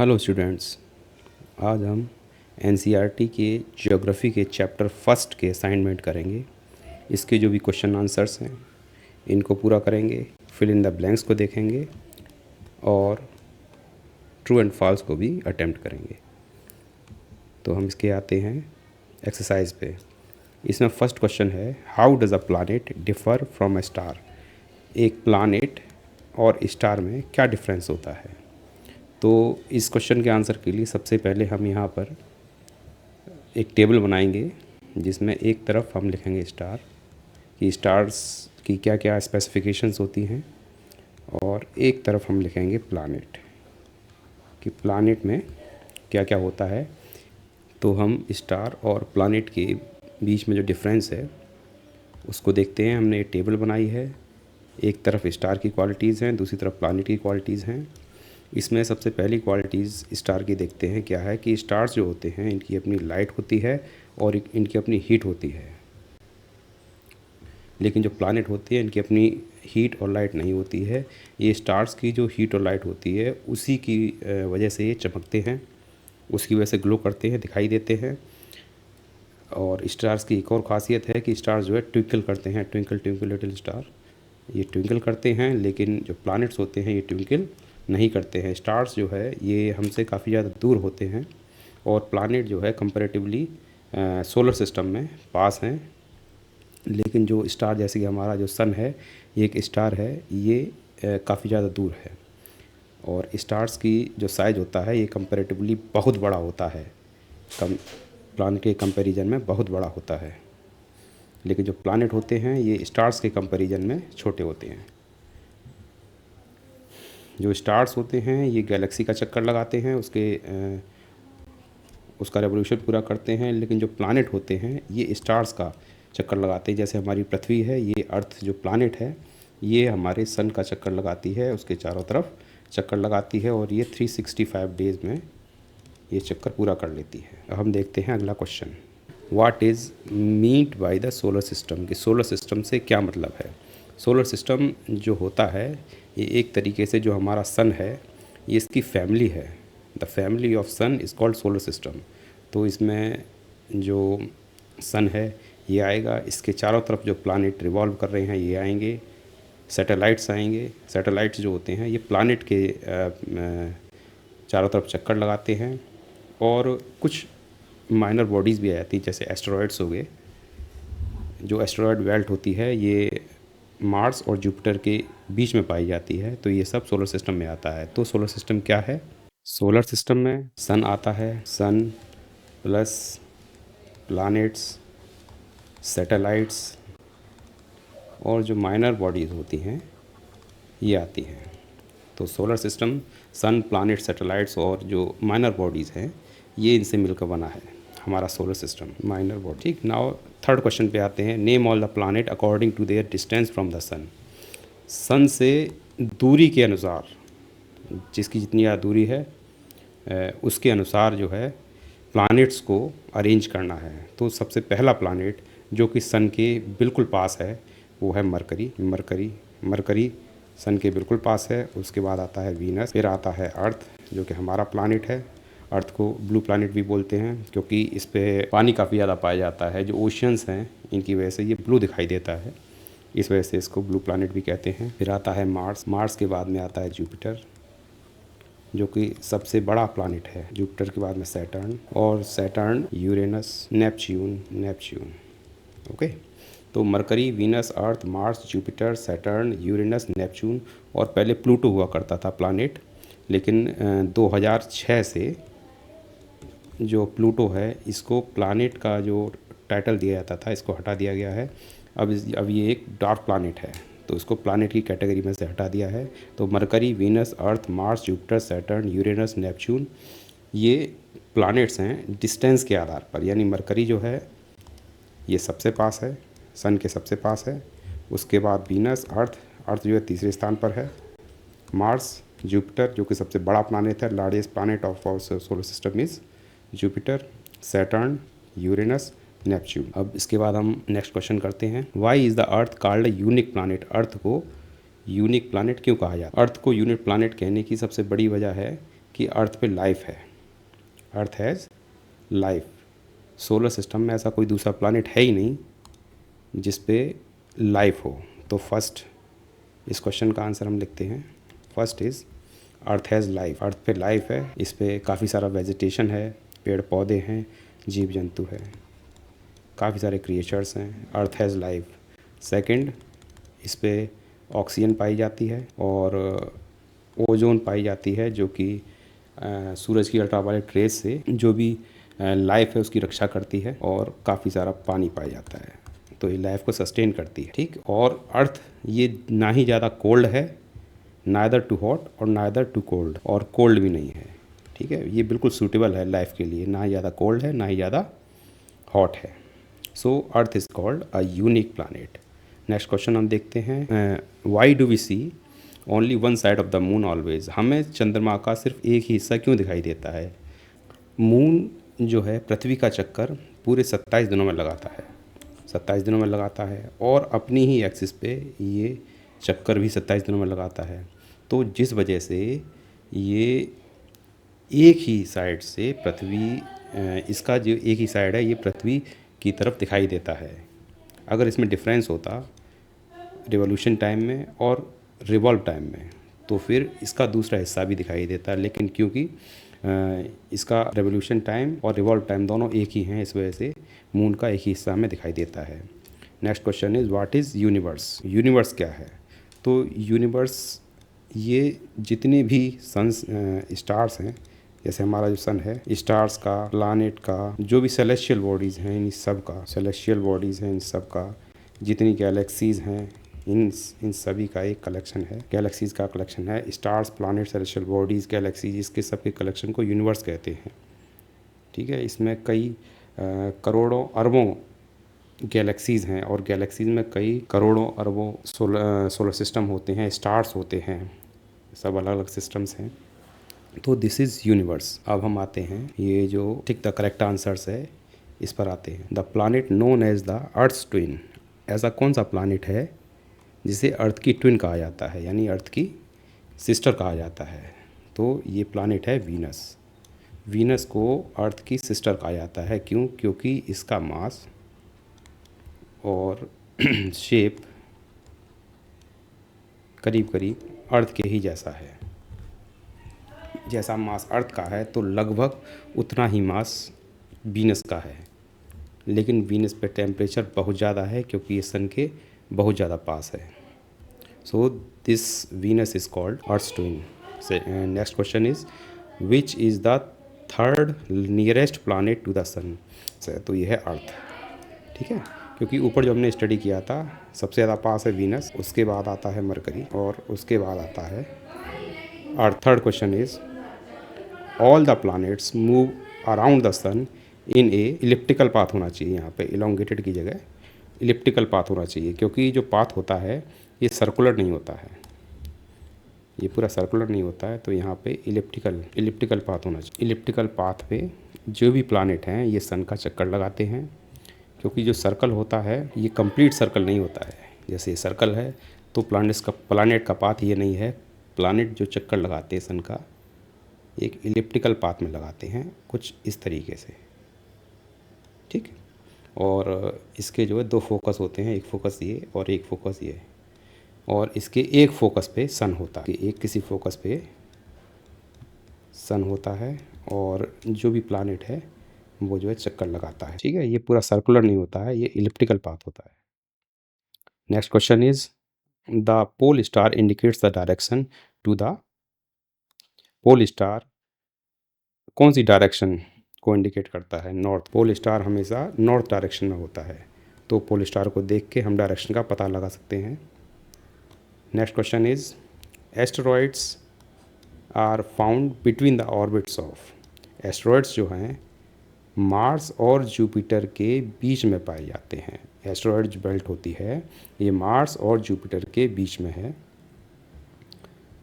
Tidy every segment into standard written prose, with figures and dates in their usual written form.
Hello students. आज हम NCERT के ज्योग्राफी के चैप्टर फर्स्ट के असाइनमेंट करेंगे। इसके जो भी क्वेश्चन आंसर्स हैं इनको पूरा करेंगे, फिल इन द ब्लैंक्स को देखेंगे और ट्रू एंड फॉल्स को भी अटेम्प्ट करेंगे। तो हम इसके आते हैं एक्सरसाइज पे। इसमें फर्स्ट क्वेश्चन है, how does a planet differ from a star. एक प्लानेट और स्टार में क्या डिफरेंस होता है। तो इस क्वेश्चन के आंसर के लिए सबसे पहले हम यहाँ पर एक टेबल बनाएंगे जिसमें एक तरफ हम लिखेंगे स्टार कि स्टार्स की क्या क्या स्पेसिफिकेशंस होती हैं, और एक तरफ हम लिखेंगे प्लानेट कि प्लानेट में क्या क्या होता है। तो हम स्टार और प्लानेट के बीच में जो डिफरेंस है उसको देखते हैं। हमने एक टेबल बनाई है, एक तरफ स्टार की क्वालिटीज़ हैं, दूसरी तरफ प्लानेट की क्वालिटीज़ हैं। इसमें सबसे पहली क्वालिटीज़ स्टार की देखते हैं क्या है कि स्टार्स जो होते हैं इनकी अपनी लाइट होती है और इनकी अपनी हीट होती है, लेकिन जो प्लानेट होती है इनकी अपनी हीट और लाइट नहीं होती है। ये स्टार्स की जो हीट और लाइट होती है उसी की वजह से ये चमकते हैं, उसकी वजह से ग्लो करते हैं, दिखाई देते हैं। और स्टार्स की एक और ख़ासियत है कि स्टार्स जो है ट्विंकल करते हैं, ट्विंकल ट्विंकल लिटिल स्टार, ये ट्विंकल करते हैं। लेकिन जो प्लैनेट्स होते हैं ये ट्विंकल नहीं करते हैं। स्टार्स जो है ये हमसे काफ़ी ज़्यादा दूर होते हैं और प्लैनेट जो है कंपैरेटिवली सोलर सिस्टम में पास हैं। लेकिन जो स्टार जैसे कि हमारा जो सन है ये एक स्टार है, ये काफ़ी ज़्यादा दूर है। और स्टार्स की जो साइज़ होता है ये कंपैरेटिवली बहुत बड़ा होता है, कम प्लैनेट के कंपैरिजन में बहुत बड़ा होता है। लेकिन जो प्लैनेट होते हैं ये स्टार्स के कंपैरिजन में छोटे होते हैं। जो स्टार्स होते हैं ये गैलेक्सी का चक्कर लगाते हैं, उसका रेवोल्यूशन पूरा करते हैं। लेकिन जो प्लैनेट होते हैं ये स्टार्स का चक्कर लगाते हैं। जैसे हमारी पृथ्वी है, ये अर्थ जो प्लैनेट है ये हमारे सन का चक्कर लगाती है, उसके चारों तरफ चक्कर लगाती है और ये 365 डेज़ में ये चक्कर पूरा कर लेती है। अब हम देखते हैं अगला question, what is meant by the solar system. कि सोलर सिस्टम से क्या मतलब है। सोलर सिस्टम जो होता है ये एक तरीके से जो हमारा सन है ये इसकी फैमिली है। The family of sun is called solar system. तो इसमें जो सन है ये आएगा, इसके चारों तरफ जो प्लैनेट रिवॉल्व कर रहे हैं ये आएंगे, सैटेलाइट्स आएंगे। सैटेलाइट्स जो होते हैं ये प्लैनेट के चारों तरफ चक्कर लगाते हैं। और कुछ माइनर बॉडीज़ भी आ जाती हैं, जैसे एस्टेरॉयड्स हो गए। जो एस्टेरॉयड बेल्ट होती है ये मार्स और जुपिटर के बीच में पाई जाती है, तो ये सब सोलर सिस्टम में आता है। तो सोलर सिस्टम क्या है। सोलर सिस्टम में सन आता है, सन प्लस प्लैनेट्स, सैटेलाइट्स और जो माइनर बॉडीज़ होती हैं ये आती हैं। तो सोलर सिस्टम सन, प्लैनेट, सैटेलाइट्स और जो माइनर बॉडीज़ हैं ये इनसे मिलकर बना है हमारा सोलर सिस्टम, माइनर बॉडी। ठीक, नाउ थर्ड क्वेश्चन पे आते हैं, name all the planet according to their distance from the sun. Sun से दूरी के अनुसार, जिसकी जितनी ज़्यादा दूरी है उसके अनुसार जो है प्लैनेट्स को अरेंज करना है। तो सबसे पहला प्लैनेट जो कि सन के बिल्कुल पास है वो है मरकरी। मरकरी सन के बिल्कुल पास है। उसके बाद आता है वीनस, फिर आता है अर्थ जो कि हमारा प्लैनेट है। अर्थ को ब्लू प्लैनेट भी बोलते हैं क्योंकि इस पे पानी काफ़ी ज़्यादा पाया जाता है। जो ओशियंस हैं इनकी वजह से ये ब्लू दिखाई देता है, इस वजह से इसको ब्लू प्लैनेट भी कहते हैं। फिर आता है मार्स। मार्स के बाद में आता है जुपिटर जो कि सबसे बड़ा प्लैनेट है। जुपिटर के बाद में सैटर्न, और सैटर्न, यूरेनस, नेपच्यून। ओके, तो Mercury, Venus, Earth, Mars, Jupiter, Saturn, Uranus, Neptune. और पहले प्लूटो हुआ करता था प्लैनेट, लेकिन 2006 से जो प्लूटो है इसको प्लैनेट का जो टाइटल दिया जाता था इसको हटा दिया गया है। अब ये एक डार्क प्लैनेट है, तो इसको प्लैनेट की कैटेगरी में से हटा दिया है। तो Mercury, Venus, Earth, Mars, Jupiter, Saturn, Uranus, Neptune ये प्लैनेट्स हैं डिस्टेंस के आधार पर। यानी मरकरी जो है ये सबसे पास है, सन के सबसे पास है। उसके बाद वीनस, अर्थ जो है तीसरे स्थान पर है। मार्स, जुपिटर जो कि सबसे बड़ा प्लैनेट है, largest planet of our solar system is Jupiter, Saturn, Uranus, Neptune. अब इसके बाद हम नेक्स्ट क्वेश्चन करते हैं, why is the earth called a unique planet. Earth को यूनिक प्लैनेट क्यों कहा जाता है। अर्थ को यूनिक प्लैनेट कहने की सबसे बड़ी वजह है कि अर्थ पे लाइफ है, अर्थ हैज़ लाइफ। सोलर सिस्टम में ऐसा कोई दूसरा प्लानिट है ही नहीं जिस पे लाइफ हो। तो फर्स्ट इस क्वेश्चन का आंसर हम लिखते हैं, first is earth has life. Earth पे लाइफ है, इस पे काफ़ी सारा वेजिटेशन है, पेड़ पौधे हैं, जीव जंतु है, काफ़ी सारे क्रिएचर्स हैं। अर्थ हैज़ लाइफ। सेकंड, इस पे ऑक्सीजन पाई जाती है और ओजोन पाई जाती है, जो कि सूरज की अल्ट्रावायलेट रेस से जो भी लाइफ है उसकी रक्षा करती है। और काफ़ी सारा पानी पाया जाता है, तो ये लाइफ को सस्टेन करती है। ठीक, और अर्थ ये ना ही ज़्यादा कोल्ड है, नाइदर टू हॉट और नाइदर टू कोल्ड, और कोल्ड भी नहीं है। ठीक है, ये बिल्कुल सूटेबल है लाइफ के लिए, ना ही ज़्यादा कोल्ड है ना ही ज़्यादा हॉट है। So earth is called a unique planet. Next question हम देखते हैं, why do we see only one side of the moon always. हमें चंद्रमा का सिर्फ एक ही हिस्सा क्यों दिखाई देता है? मून जो है पृथ्वी का चक्कर पूरे 27 दिनों में लगाता है, 27 दिनों में लगाता है, और अपनी ही एक्सिस पे ये चक्कर भी 27 दिनों में लगाता है। तो जिस वजह से ये एक ही साइड से पृथ्वी, इसका जो एक ही साइड है ये पृथ्वी की तरफ दिखाई देता है। अगर इसमें डिफरेंस होता रिवॉल्यूशन टाइम में और रिवॉल्व टाइम में, तो फिर इसका दूसरा हिस्सा भी दिखाई देता है। लेकिन क्योंकि इसका रिवॉल्यूशन टाइम और रिवॉल्व टाइम दोनों एक ही हैं, इस वजह से मून का एक ही हिस्सा हमें दिखाई देता है। Next question is what is universe. Universe क्या है? तो यूनिवर्स ये जितने भी सन्स स्टार्स हैं, जैसे हमारा जो सन है, स्टार्स का, प्लानेट का, जो भी सेलेस्टियल बॉडीज़ हैं इन सब का, सेलेस्टियल बॉडीज़ हैं इन सब का, जितनी गैलेक्सीज़ हैं इन सभी का एक कलेक्शन है, गैलेक्सीज़ का कलेक्शन है। Stars, planet, celestial bodies, galaxies, इसके सब के कलेक्शन को यूनिवर्स कहते हैं। ठीक है, इसमें कई करोड़ों अरबों गैलेक्सीज़ हैं, और गैलेक्सीज़ में कई करोड़ों अरबों सोलर सिस्टम होते हैं, स्टार्स होते हैं, सब अलग अलग सिस्टम्स हैं। तो दिस इज़ यूनिवर्स। अब हम आते हैं, ये जो ठीक द करेक्ट आंसर्स है इस पर आते हैं। The planet known as the earth's twin. ऐसा कौन सा प्लानिट है जिसे अर्थ की ट्विन कहा जाता है, यानी अर्थ की सिस्टर कहा जाता है? तो ये प्लानिट है वीनस। वीनस को अर्थ की सिस्टर कहा जाता है। क्यों? क्योंकि इसका मास और शेप करीब करीब अर्थ के ही जैसा है। जैसा मास अर्थ का है तो लगभग उतना ही मास वीनस का है, लेकिन वीनस पे टेम्परेचर बहुत ज़्यादा है क्योंकि ये सन के बहुत ज़्यादा पास है। So this Venus is called earth twin. Next question is which is the third nearest planet to the sun. तो ये है अर्थ। ठीक है, क्योंकि ऊपर जो हमने स्टडी किया था सबसे ज़्यादा पास है वीनस, उसके बाद आता है मरकरी, और उसके बाद आता है earth. Third question is all the planets move around the sun in a elliptical path होना चाहिए। यहाँ पे इलोंगेटेड की जगह इलिप्टिकल पाथ होना चाहिए, क्योंकि जो पाथ होता है ये सर्कुलर नहीं होता है, ये पूरा सर्कुलर नहीं होता है। तो यहाँ पे इलिप्टिकल पाथ होना चाहिए। इलिप्टिकल पाथ पे जो भी प्लानेट हैं ये सन का चक्कर लगाते हैं, क्योंकि जो सर्कल होता है ये कंप्लीट सर्कल नहीं होता है। जैसे ये सर्कल है तो प्लानेट का पाथ ये नहीं है। प्लानेट जो चक्कर लगाते हैं सन का एक इलिप्टिकल पाथ में लगाते हैं, कुछ इस तरीके से। ठीक, और इसके जो है दो फोकस होते हैं, एक फोकस ये और एक फोकस ये, और इसके एक फोकस पे सन होता है, एक किसी फोकस पे सन होता है, और जो भी प्लानेट है वो जो है चक्कर लगाता है। ठीक है, ये पूरा सर्कुलर नहीं होता है, ये इलिप्टिकल पाथ होता है। Next question is the pole star indicates the direction to the pole star. कौन सी डायरेक्शन को इंडिकेट करता है? नॉर्थ। पोल स्टार हमेशा नॉर्थ डायरेक्शन में होता है, तो पोल स्टार को देख के हम डायरेक्शन का पता लगा सकते हैं। Next question is asteroids are found between the orbits of. Asteroids जो हैं मार्स और जुपिटर के बीच में पाए जाते हैं। एस्टेरॉइड जो बेल्ट होती है ये मार्स और जुपिटर के बीच में है।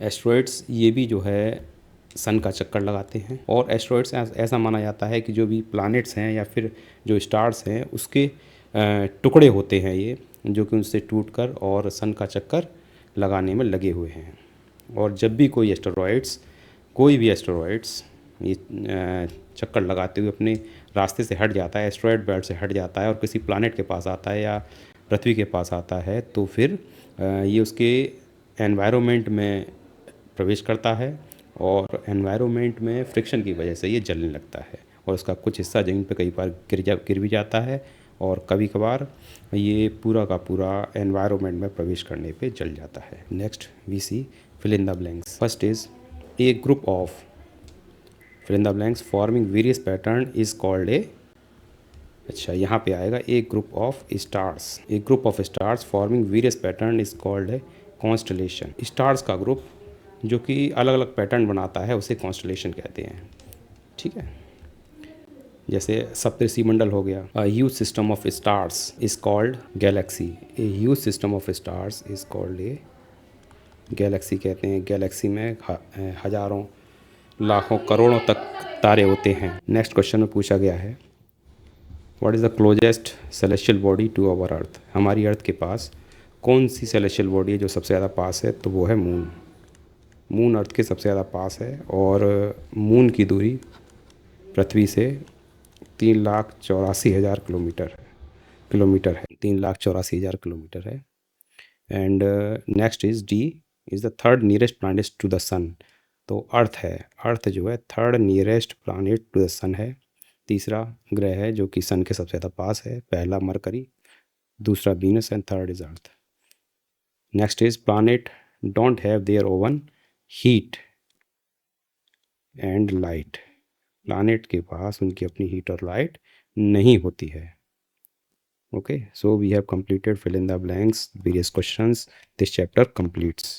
एस्टेरॉइड्स ये भी जो है सन का चक्कर लगाते हैं, और एस्टेरॉइड्स ऐसा माना जाता है कि जो भी प्लैनेट्स हैं या फिर जो स्टार्स हैं उसके टुकड़े होते हैं ये, जो कि उनसे टूटकर और सन का चक्कर लगाने में लगे हुए हैं। और जब भी कोई एस्टेरॉइड्स कोई भी एस्टेरॉइड्स ये चक्कर लगाते हुए अपने रास्ते से हट जाता है, एस्टेरॉइड बेल्ट से हट जाता है और किसी प्लैनेट के पास आता है या पृथ्वी के पास आता है, तो फिर ये उसके एनवायरनमेंट में प्रवेश करता है और एनवायरनमेंट में फ्रिक्शन की वजह से ये जलने लगता है और उसका कुछ हिस्सा ज़मीन पे कई बार गिर भी जाता है और कभी कभार ये पूरा का पूरा एनवायरनमेंट में प्रवेश करने पे जल जाता है। Next we see fill in the blanks. First is a group of fill in the blanks forming various pattern is called a. अच्छा, यहाँ पे आएगा a group of stars. A group of stars forming various pattern is called a constellation. Stars का ग्रुप जो कि अलग अलग पैटर्न बनाता है उसे कॉन्स्टलेशन कहते हैं। ठीक है, जैसे सप्तऋषि मंडल हो गया। A huge system of stars is called Galaxy. A huge system of stars is called A Galaxy कहते हैं। गैलेक्सी में हजारों लाखों करोड़ों तक तारे होते हैं। नेक्स्ट क्वेश्चन में पूछा गया है what is the closest celestial body to our earth. हमारी अर्थ के पास कौन सी सेलेस्टियल बॉडी है जो सबसे ज़्यादा पास है, तो वो है मून। मून अर्थ के सबसे ज़्यादा पास है और मून की दूरी पृथ्वी से 3,84,000 किलोमीटर है। 3,84,000 किलोमीटर है। And next is D is the third nearest planet to the sun. तो अर्थ है, अर्थ जो है third nearest planet to the sun है। तीसरा ग्रह है जो कि सन के सबसे ज़्यादा पास है, पहला मरकरी, दूसरा Venus and third is earth. Next is planet don't have their own heat and light. Planet के पास उनकी अपनी हीट और लाइट नहीं होती है। Okay, so we have completed fill in the blanks various questions. This chapter completes.